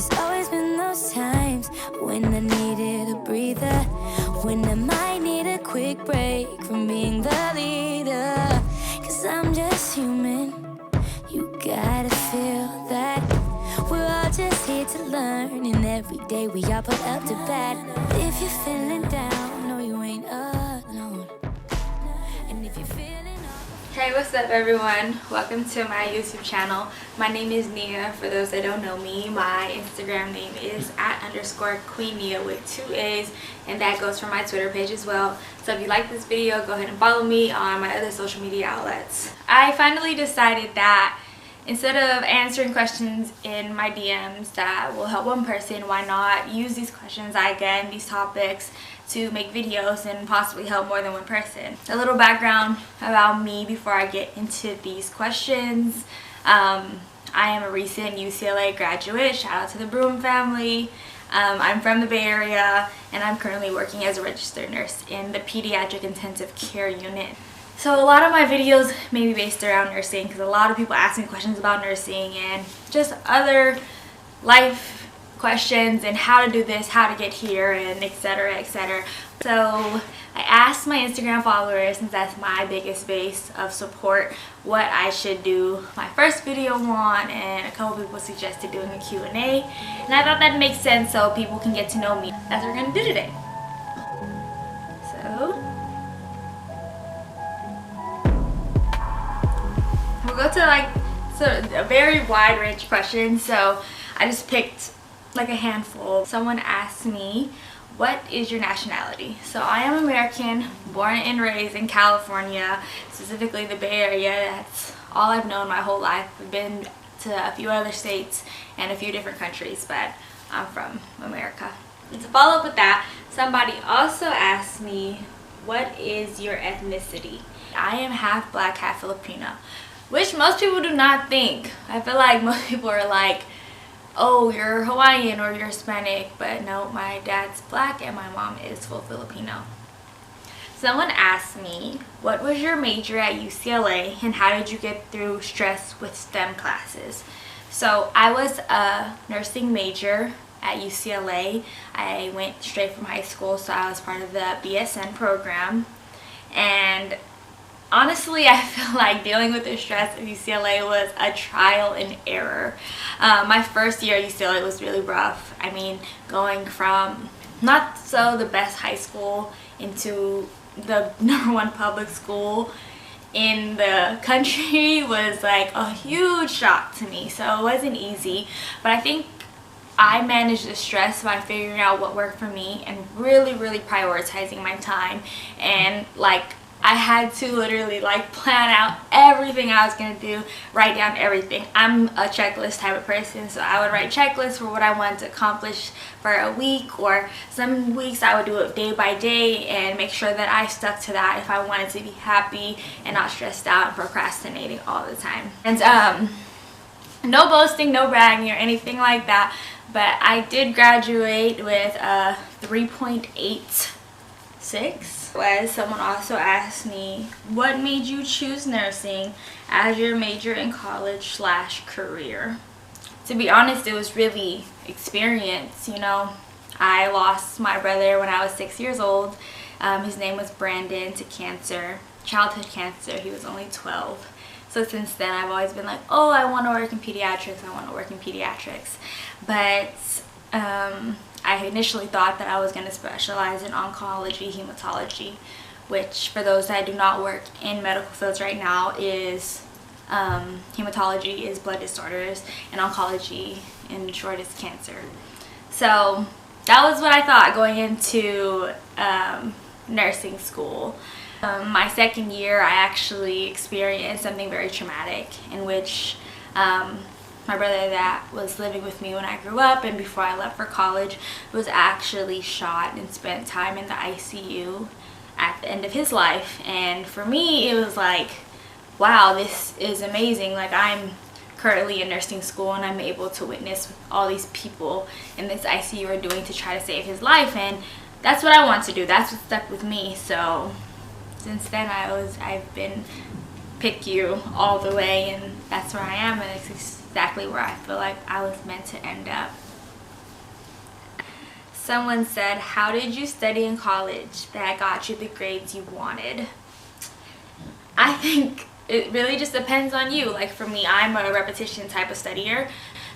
there's always been those times when I needed a breather, when I might need a quick break from being the leader. Cause I'm just human, you gotta feel that. We're all just here to learn, and every day we all put up to bat. If you're feeling down, no you ain't alone. And if you're feeling Hey, what's up everyone? Welcome to my YouTube channel. My name is Nia. For those that don't know me, my Instagram name is @_Queen Nia with 2 A's, and that goes for my Twitter page as well. So if you like this video, go ahead and follow me on my other social media outlets. I finally decided that instead of answering questions in my DMs that will help one person, why not use these questions I get and these topics to make videos and possibly help more than one person. A little background about me before I get into these questions. I am a recent UCLA graduate. Shout out to the Broom family. I'm from the Bay Area, and I'm currently working as a registered nurse in the pediatric intensive care unit. So a lot of my videos may be based around nursing because a lot of people ask me questions about nursing and just other life questions and how to do this, how to get here, and etc, etc. So I asked my Instagram followers, since that's my biggest base of support, what I should do my first video on, and a couple people suggested doing a Q&A, and I thought that makes sense so people can get to know me. That's what we're gonna do today. So we'll go to a very wide range of questions, so I just picked like a handful. Someone asked me, what is your nationality? So I am American, born and raised in California, specifically the Bay Area. That's all I've known my whole life. I've been to a few other states and a few different countries, but I'm from America. And to follow up with that, somebody also asked me, what is your ethnicity? I am half black, half Filipino, which most people do not think. I feel like most people are like, oh, you're Hawaiian or you're Hispanic, but no, my dad's black and my mom is full Filipino. Someone asked me, what was your major at UCLA and how did you get through stress with STEM classes? So I was a nursing major at UCLA. I went straight from high school, so I was part of the BSN program, and honestly, I feel like dealing with the stress of UCLA was a trial and error. My first year at UCLA was really rough. I mean, going from not so the best high school into the #1 public school in the country was like a huge shock to me. So it wasn't easy, but I think I managed the stress by figuring out what worked for me and really prioritizing my time, and I had to literally plan out everything I was going to do, write down everything. I'm a checklist type of person, so I would write checklists for what I wanted to accomplish for a week, or some weeks I would do it day by day and make sure that I stuck to that if I wanted to be happy and not stressed out and procrastinating all the time. And no boasting, no bragging or anything like that, but I did graduate with a 3.86. Someone also asked me, what made you choose nursing as your major in college/career? To be honest, it was really experience. You know, I lost my brother when I was 6 years old. His name was Brandon, to cancer, childhood cancer. He was only 12. So since then, I've always been like, oh, I want to work in pediatrics. I want to work in pediatrics. But I initially thought that I was going to specialize in oncology, hematology, which for those that do not work in medical fields right now is hematology is blood disorders, and oncology in short is cancer. So that was what I thought going into nursing school. My second year, I actually experienced something very traumatic in which my brother that was living with me when I grew up and before I left for college was actually shot and spent time in the ICU at the end of his life. And for me, it was like, wow, this is amazing. Like, I'm currently in nursing school and I'm able to witness what all these people in this ICU are doing to try to save his life, and that's what I want to do. That's what stuck with me. So since then, I've been PICU all the way, and that's where I am, and it's exactly where I feel like I was meant to end up. Someone said, how did you study in college that got you the grades you wanted? I think it really just depends on you. Like for me, I'm a repetition type of studier,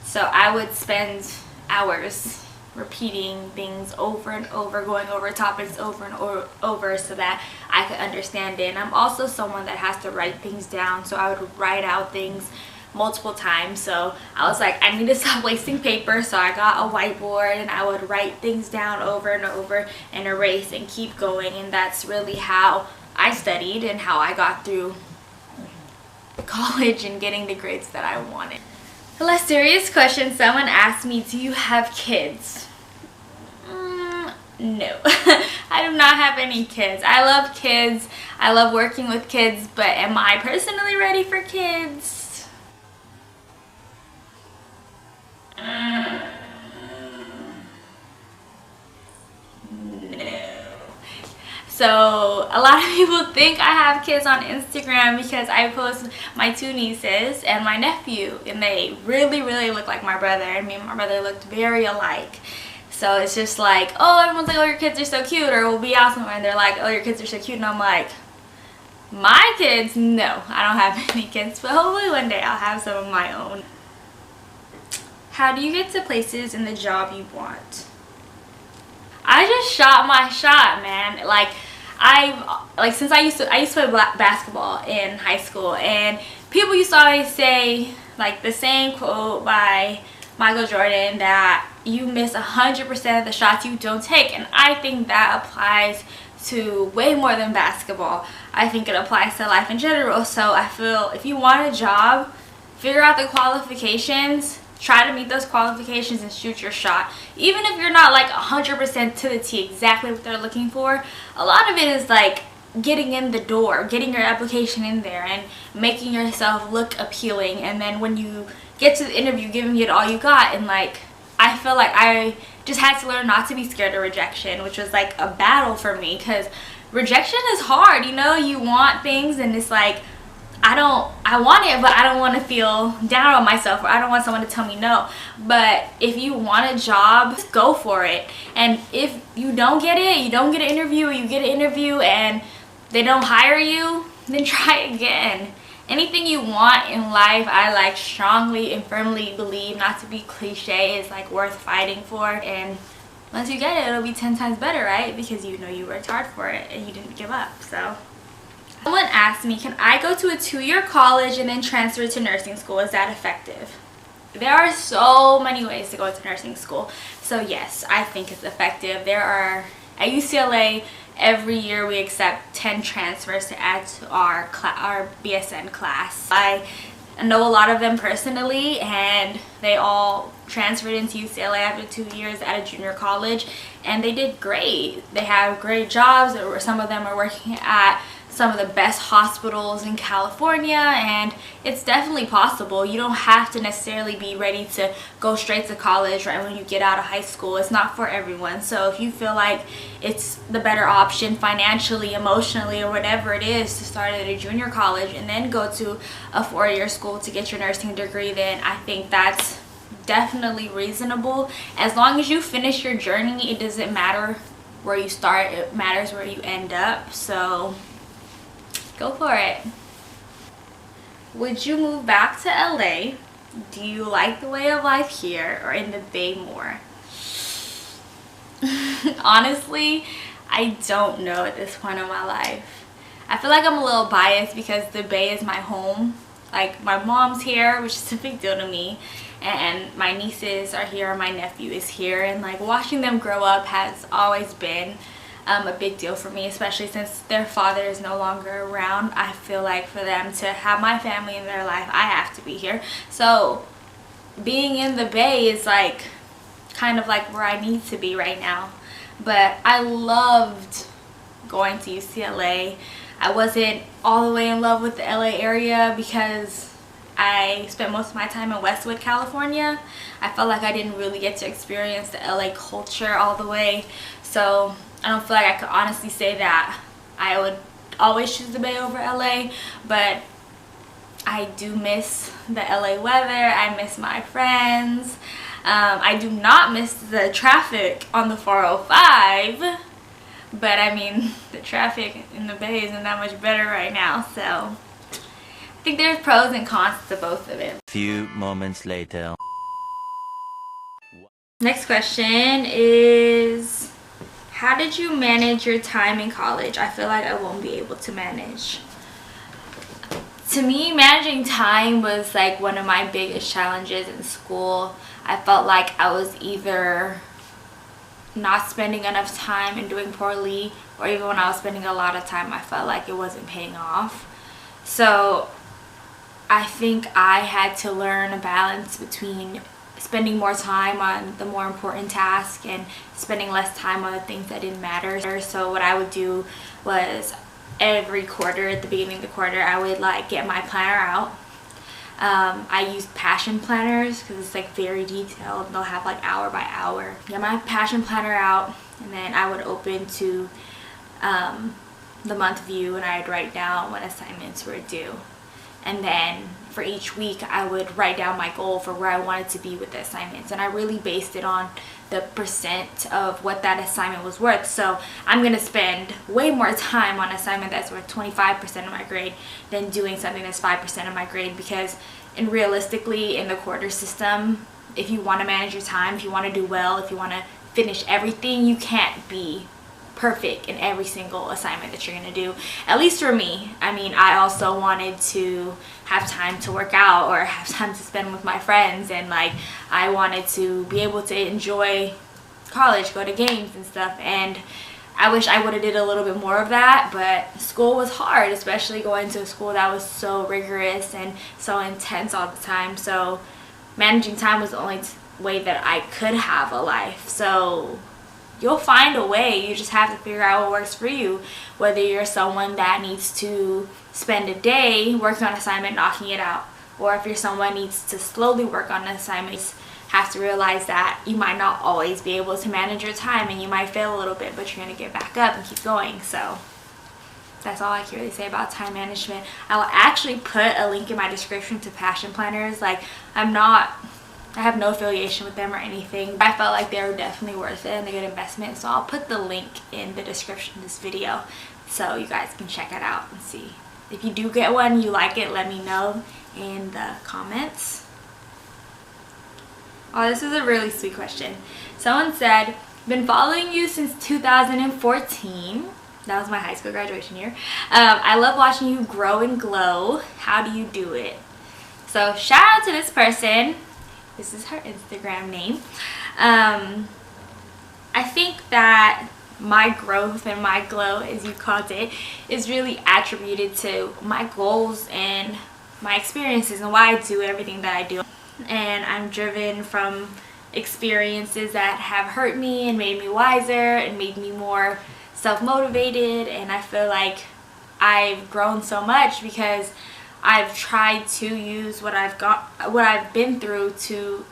so I would spend hours repeating things over and over, going over topics over and over so that I could understand it. And I'm also someone that has to write things down, so I would write out things multiple times. So I was like, I need to stop wasting paper, so I got a whiteboard and I would write things down over and over and erase and keep going. And that's really how I studied and how I got through college and getting the grades that I wanted. A less serious question, someone asked me, do you have kids? No. I do not have any kids. I love kids. I love working with kids, but am I personally ready for kids? So a lot of people think I have kids on Instagram because I post my 2 nieces and my nephew, and they really look like my brother, and me and my brother looked very alike. So it's just like, oh, everyone's like, oh, your kids are so cute, or we'll be out somewhere and they're like, oh, your kids are so cute, and I'm like, my kids? No, I don't have any kids, but hopefully one day I'll have some of my own. How do you get to places in the job you want? I just shot my shot, man. Since I used to play basketball in high school, and people used to always say like the same quote by Michael Jordan, that you miss 100% of the shots you don't take, and I think that applies to way more than basketball. I think it applies to life in general. So I feel if you want a job, figure out the qualifications, try to meet those qualifications and shoot your shot. Even if you're not like 100% to the T exactly what they're looking for, a lot of it is like getting in the door, getting your application in there and making yourself look appealing, and then when you get to the interview, giving it all you got. And like, I feel like I just had to learn not to be scared of rejection, which was like a battle for me, because rejection is hard, you know. You want things and it's like, I want it, but I don't want to feel down on myself, or I don't want someone to tell me no. But if you want a job, just go for it. And if you don't get it, you don't get an interview, or you get an interview and they don't hire you, then try again. Anything you want in life, I like strongly and firmly believe, not to be cliche, is like worth fighting for. And once you get it, it'll be 10 times better, right? Because you know you worked hard for it and you didn't give up. So someone asked me, can I go to a 2-year college and then transfer to nursing school? Is that effective? There are so many ways to go to nursing school. So yes, I think it's effective. There are, at UCLA, every year we accept 10 transfers to add to our BSN class. I know a lot of them personally, and they all transferred into UCLA after 2 years at a junior college, and they did great. They have great jobs, or some of them are working at some of the best hospitals in California, and it's definitely possible. You don't have to necessarily be ready to go straight to college right when you get out of high school. It's not for everyone. So if you feel like it's the better option financially, emotionally, or whatever it is, to start at a junior college and then go to a 4-year school to get your nursing degree, then I think that's definitely reasonable. As long as you finish your journey, it doesn't matter where you start, it matters where you end up. So go for it. Would you move back to LA? Do you like the way of life here or in the Bay more? Honestly, I don't know at this point in my life. I feel like I'm a little biased because the Bay is my home. Like, my mom's here, which is a big deal to me, and my nieces are here, my nephew is here, and like watching them grow up has always been a big deal for me, especially since their father is no longer around. I feel like for them to have my family in their life, I have to be here. So being in the Bay is like kind of like where I need to be right now. But I loved going to UCLA. I wasn't all the way in love with the LA area because I spent most of my time in Westwood, California. I felt like I didn't really get to experience the LA culture all the way. So I don't feel like I could honestly say that I would always choose the Bay over LA, but I do miss the LA weather. I miss my friends. I do not miss the traffic on the 405, but I mean, the traffic in the Bay isn't that much better right now, so I think there's pros and cons to both of it. Few moments later. Next question is, how did you manage your time in college? I feel like I won't be able to manage. To me, managing time was like one of my biggest challenges in school. I felt like I was either not spending enough time and doing poorly, or even when I was spending a lot of time, I felt like it wasn't paying off. So I think I had to learn a balance between spending more time on the more important task and spending less time on the things that didn't matter. So what I would do was every quarter, at the beginning of the quarter, I would like get my planner out. I use passion planners because it's like very detailed. They'll have like hour by hour. Get my passion planner out, and then I would open to the month view, and I'd write down what assignments were due. And then for each week, I would write down my goal for where I wanted to be with the assignments. And I really based it on the percent of what that assignment was worth. So I'm going to spend way more time on an assignment that's worth 25% of my grade than doing something that's 5% of my grade, because realistically in the quarter system, if you want to manage your time, if you want to do well, if you want to finish everything, you can't be perfect in every single assignment that you're going to do. At least for me. I mean, I also wanted to have time to work out or have time to spend with my friends, and like I wanted to be able to enjoy college, go to games and stuff, and I wish I would have did a little bit more of that, but school was hard, especially going to a school that was so rigorous and so intense all the time. So managing time was the only way that I could have a life. So you'll find a way. You just have to figure out what works for you. Whether you're someone that needs to spend a day working on an assignment, knocking it out, or if you're someone who needs to slowly work on an assignment, you have to realize that you might not always be able to manage your time, and you might fail a little bit, but you're going to get back up and keep going. So that's all I can really say about time management. I'll actually put a link in my description to passion planners. Like, I have no affiliation with them or anything. I felt like they were definitely worth it and a good investment, so I'll put the link in the description of this video so you guys can check it out and see. If you do get one, you like it, let me know in the comments. Oh, this is a really sweet question. Someone said, been following you since 2014. That was my high school graduation year. I love watching you grow and glow. How do you do it? So shout out to this person. This is her Instagram name. I think that my growth and my glow, as you called it, is really attributed to my goals and my experiences and why I do everything that I do. And I'm driven from experiences that have hurt me and made me wiser and made me more self-motivated, and I feel like I've grown so much because I've tried to use what I've been through to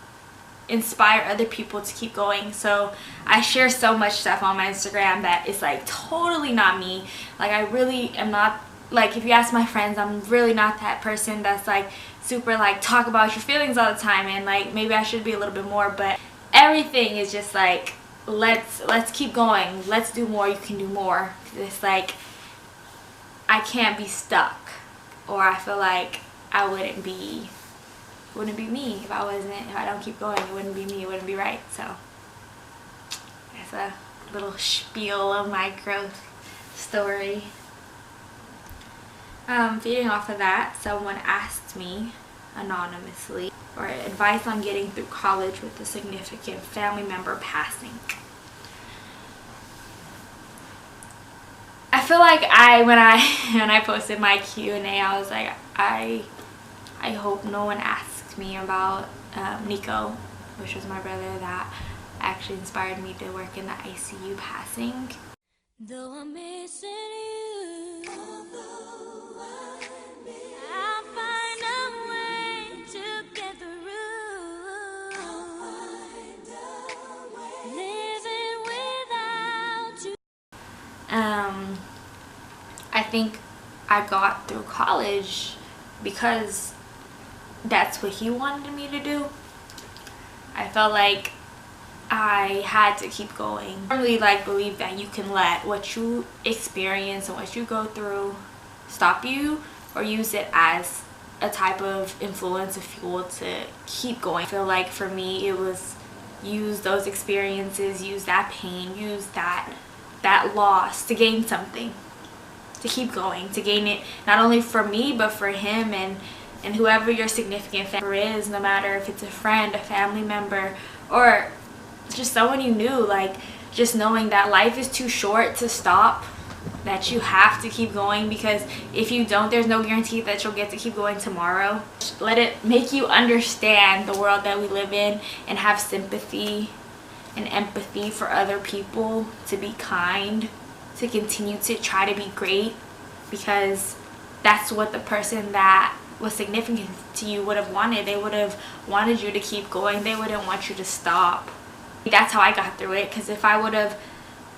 inspire other people to keep going. So I share so much stuff on my Instagram that is like totally not me. Like, I really am not, like, if you ask my friends, I'm really not that person that's like super like talk about your feelings all the time, and like maybe I should be a little bit more, but everything is just like let's keep going, let's do more, you can do more. It's like I can't be stuck, or I feel like I wouldn't be me if I don't keep going. It wouldn't be me, it wouldn't be right. So that's a little spiel of my growth story. Feeding off of that, someone asked me anonymously for advice on getting through college with a significant family member passing. I feel like when I posted my Q&A, I was like, I hope no one asks me about Nico, which was my brother that actually inspired me to work in the ICU passing. Though I'm missing you, I'll find a way to get through. Living without you. I think I got through college because that's what he wanted me to do. I felt like I had to keep going. I really believe that you can let what you experience and what you go through stop you, or use it as a type of influence, a fuel to keep going. I feel like for me it was use those experiences, use that pain, use that loss to gain something, to keep going, to gain it not only for me but for him and whoever your significant family is, no matter if it's a friend, a family member, or just someone you knew. Like, just knowing that life is too short to stop, that you have to keep going, because if you don't, there's no guarantee that you'll get to keep going tomorrow. Let it make you understand the world that we live in and have sympathy and empathy for other people, to be kind, to continue to try to be great, because that's what the person that was significant to you would have wanted. They would have wanted you to keep going. They wouldn't want you to stop. That's how I got through it, because if I would have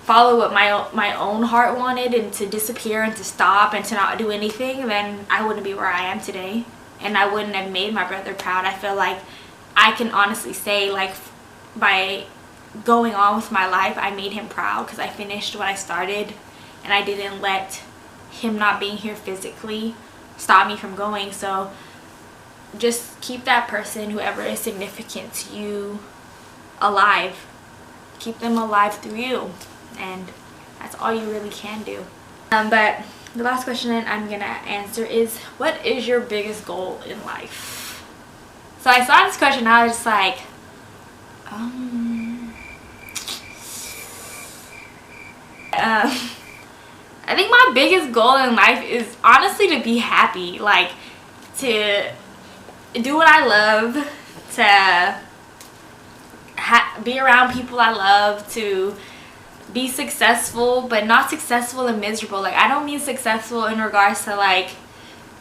followed what my own heart wanted, and to disappear and to stop and to not do anything, then I wouldn't be where I am today, and I wouldn't have made my brother proud. I feel like I can honestly say, like, by going on with my life, I made him proud, because I finished what I started, and I didn't let him not being here physically stop me from going. So just keep that person, whoever is significant to you, alive. Keep them alive through you, and that's all you really can do. But the last question I'm gonna answer is, what is your biggest goal in life? So I saw this question, I was just like, I think my biggest goal in life is honestly to be happy, like to do what I love, to be around people I love, to be successful, but not successful and miserable. Like, I don't mean successful in regards to like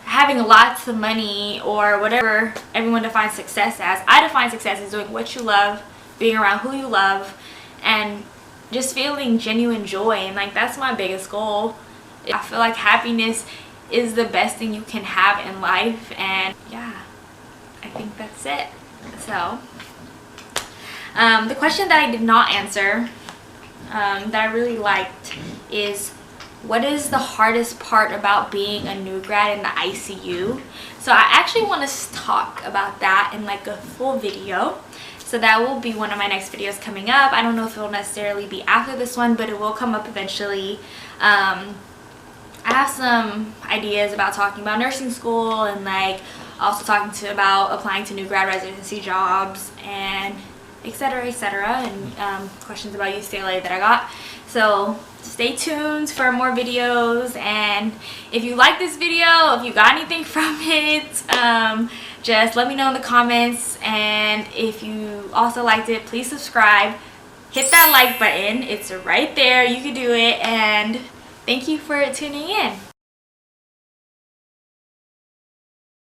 having lots of money or whatever everyone defines success as. I define success as doing what you love, being around who you love, and just feeling genuine joy. And like, that's my biggest goal. I feel like happiness is the best thing you can have in life, and yeah, I think that's it. So the question that I did not answer, that I really liked, is, what is the hardest part about being a new grad in the ICU? So I actually want to talk about that in like a full video. So that will be one of my next videos coming up. I don't know if it will necessarily be after this one, but it will come up eventually. I have some ideas about talking about nursing school, and like also talking about applying to new grad residency jobs, and etc, and questions about UCLA that I got. So stay tuned for more videos, and if you like this video, if you got anything from it, just let me know in the comments. And if you also liked it, please subscribe, hit that like button, it's right there, you can do it, and thank you for tuning in.